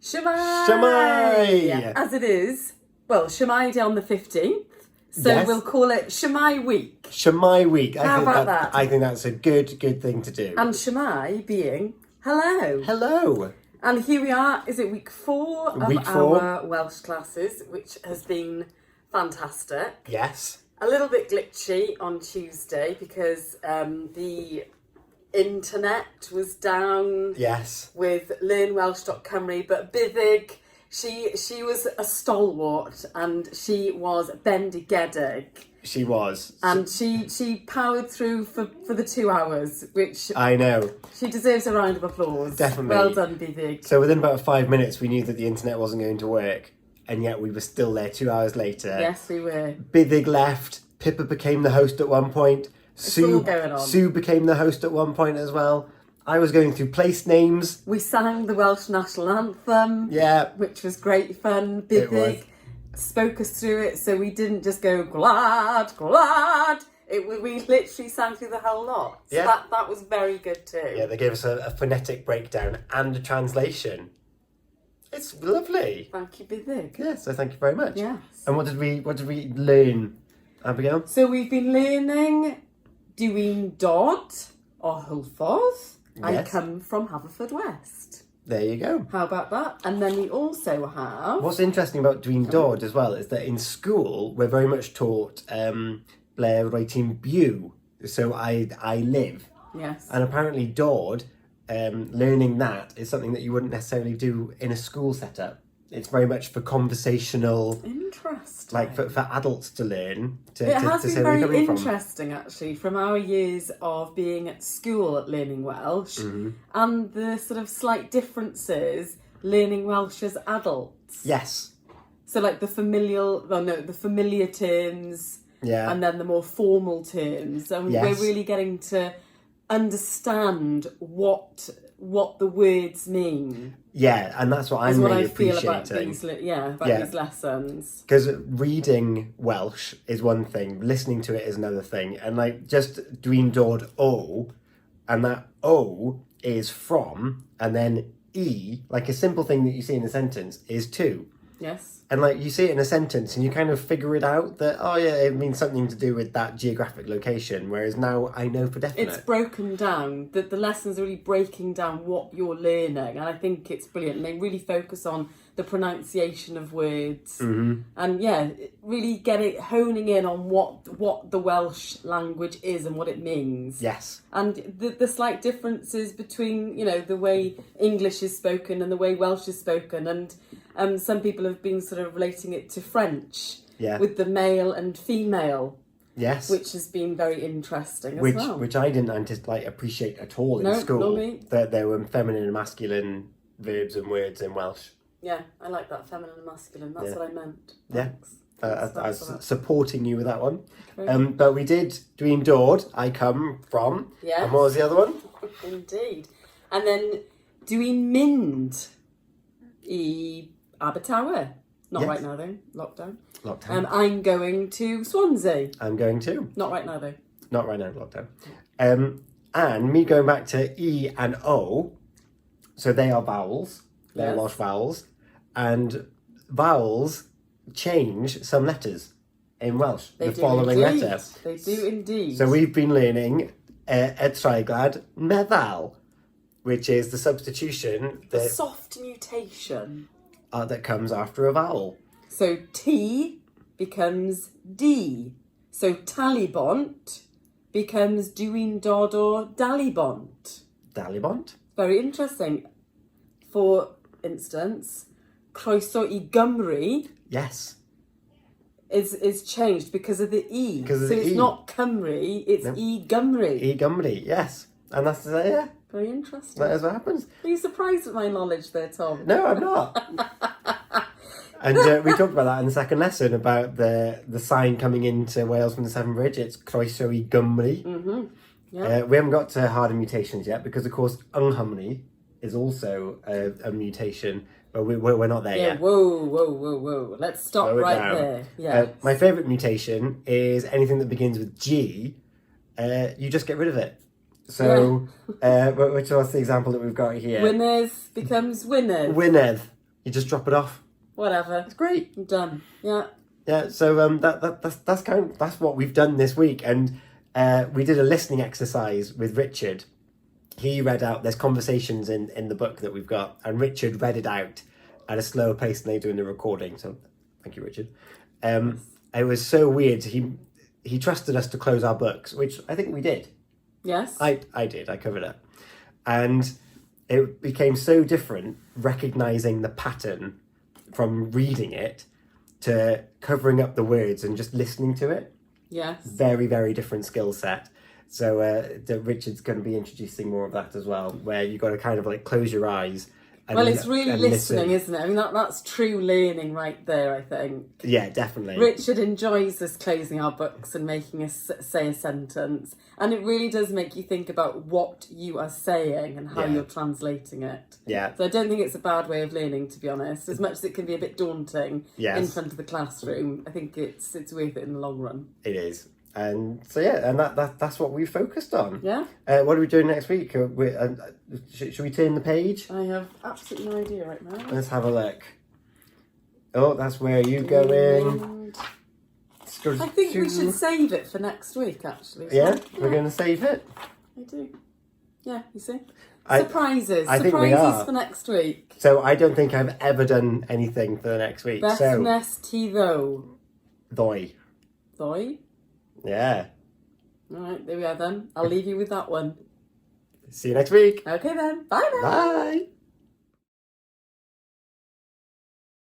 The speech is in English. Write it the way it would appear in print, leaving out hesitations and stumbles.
Shemai! Shemai! As it is, well, Shemai Day on the 15th, so Yes. we'll call it Shemai Week. Shemai Week. How about that? I think that's a good thing to do. And Shemai being hello. Hello. And here we are, is it week 4 of Week 4. our Welsh classes, which has been fantastic. Yes. A little bit glitchy on Tuesday because the internet was down. Yes. With learnwelsh.cymru, but Buddug, she was a stalwart and she was bendigedig. She was. And she powered through for the 2 hours, which I know. she deserves a round of applause. Definitely. Well done, Buddug. So within about 5 minutes, we knew that the internet wasn't going to work, and yet we were still there 2 hours later. Yes, we were. Buddug left. Pippa became the host at one point. all going on. Sue became the host at one point as well. I was going through place names. We sang the Welsh national anthem. Yeah. Which was great fun. It was. Buddug spoke us through it, so we didn't just go glad, glad. We literally sang through the whole lot. So Yeah. that was very good too. Yeah, they gave us a phonetic breakdown and a translation. It's lovely. Thank you, Buddug. Yeah, so thank you very much. Yes. And what did we learn, Abigail? So we've been learning Dwi'n dod o Hwlffordd. I Yes. come from Haverfordwest. There you go. How about that? And then we also have... What's interesting about Dwi'n dod as well is that in school we're very much taught ble roi ti'n byw, so I live. Yes. And apparently dod, learning that is something that you wouldn't necessarily do in a school setup. It's very much for conversational, Interesting. like for adults to learn. It has to been say where you're very coming from. interesting, actually, from our years of being at school at learning Welsh Mm-hmm. and the sort of slight differences learning Welsh as adults. Yes. So, like the familiar terms, Yeah. and then the more formal terms, and Yes. we're really getting to understand what the words mean. Yeah, and that's what I'm Is what really I feel about appreciating. these lessons. Because reading Welsh is one thing, listening to it is another thing, and like just Dwi'n dod o, and that o is from, and then e, like a simple thing that you see in a sentence, is to. Yes. And like you see it in a sentence and you kind of figure it out that, oh yeah, it means something to do with that geographic location, whereas now I know for definite. It's broken down, the lessons are really breaking down what you're learning, and I think it's brilliant. And they really focus on the pronunciation of words, and really honing in on what the Welsh language is and what it means. Yes. And the slight differences between, the way English is spoken and the way Welsh is spoken, and some people have been sort of relating it to French, with the male and female. Yes. Which has been very interesting as well. Which I didn't appreciate at all in school. Not me. That there were feminine and masculine verbs and words in Welsh. Yeah, I like that, feminine and masculine. That's what I meant. Yeah. Thanks. I was supporting you with that one. Okay. But we did Dwi'n dod, I come from. Yes. And what was the other one? Indeed. And then Dwi'n mynd I Abertawe. Not right now though, lockdown. I'm going to Swansea. I'm going to. Not right now though. Not right now, lockdown. And me going back to E and O, so they are vowels. They're Welsh vowels. And vowels change some letters in Welsh. They the do following indeed. letter. They do indeed. So we've been learning y treiglad meddal, which is the substitution the soft mutation. That comes after a vowel. So T becomes D. So talibont becomes Dwi'n dod o dalibont. Dalibont? Very interesting. For instance, croeso I Gymru Yes. is changed because of the E. Because of so the it's E. not Cymru, it's I Gymru. E Gymru, yes. And that's Very interesting. that is what happens. Are you surprised at my knowledge there, Tom? No, I'm not. And we talked about that in the second lesson about the sign coming into Wales from the Severn Bridge. It's croeso I Gymru. Mm-hmm. Yeah. We haven't got to harder mutations yet because, of course, yng Nghymru is also a mutation, but we're not there yet. Whoa. Let's stop Slow it right down. there. Yeah. My favourite mutation is anything that begins with G. You just get rid of it. So, which was the example that we've got here? Winners becomes winners. Wynedd. You just drop it off. Whatever. It's great. I'm done. Yeah. Yeah, so that's what we've done this week, and we did a listening exercise with Richard. He read out. There's conversations in the book that we've got, and Richard read it out at a slower pace than they do in the recording. So, thank you, Richard. It was so weird. He trusted us to close our books, which I think we did. Yes. I did. I covered it, and it became so different recognizing the pattern from reading it to covering up the words and just listening to it. Yes. Very, very different skill set. So Richard's going to be introducing more of that as well, where you've got to kind of like close your eyes. Well, it's really listening, isn't it? I mean, that's true learning right there, I think. Yeah, definitely. Richard enjoys us closing our books and making us say a sentence. And it really does make you think about what you are saying and how you're translating it. Yeah. So I don't think it's a bad way of learning, to be honest. As much as it can be a bit daunting in front of the classroom, I think it's worth it in the long run. It is. And so, and that's what we focused on. Yeah. What are we doing next week? Should we turn the page? I have absolutely no idea right now. Let's have a look. Oh, that's where you going. I think we should save it for next week, actually. Yeah, we're going to save it. I do. Yeah, you see? I Surprises. think we Surprises are. for next week. So I don't think I've ever done anything for the next week. Beth nest ti ddo. Ddoe. Ddoe? Yeah. All right, there we are then. I'll leave you with that one. See you next week. Okay then. Bye now. Bye.